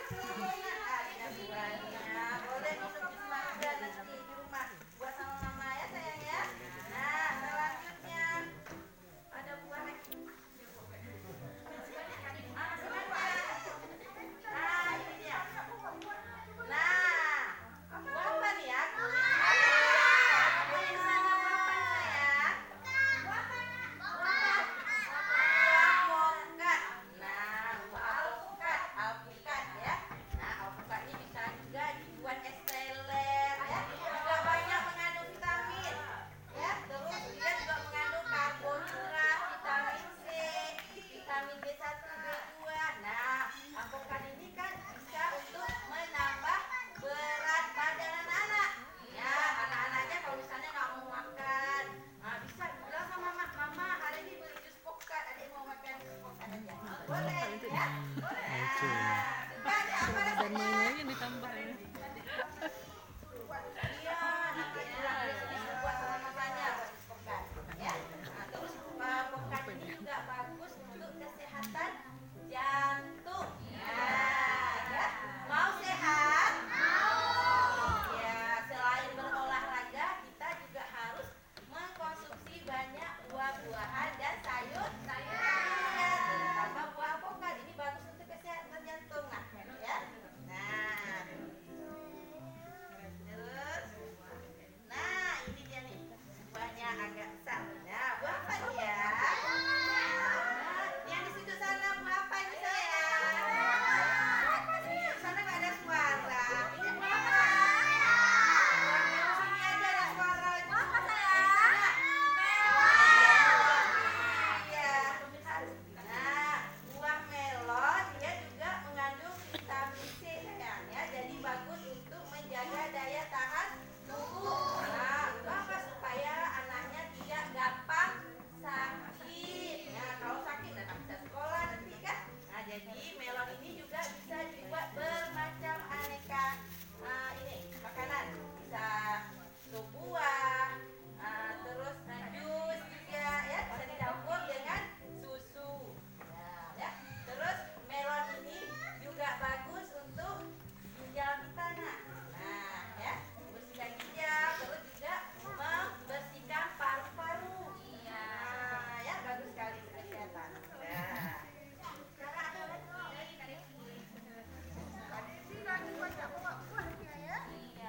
Boleh minum jus mangga nanti di rumah. Buat sama mama ya sayang ya. Nah, selanjutnya ada buah lagi. Nah, ini dia. Nah, buah apa nih ya? Ini nama apa sayang? Buah alpukat. Nah, buah alpukat ya. Nah, alpukat ini bisa juga dibuat es teler ya. Juga banyak mengandung vitamin ya. Terus dia juga mengandung karbohidrat, vitamin C, vitamin B1, B2. Nah, alpukat ini kan bisa untuk menambah berat badan anak-anak. Ya, anak-anaknya kalau misalnya nggak mau makan, nah bisa bilang sama mama, mama hari ini beli jus pokat, adik mau makan jus pokat aja. Boleh ya? Boleh. Nah, suka deh, apa Dan rasanya? mainan yang ditambah ya.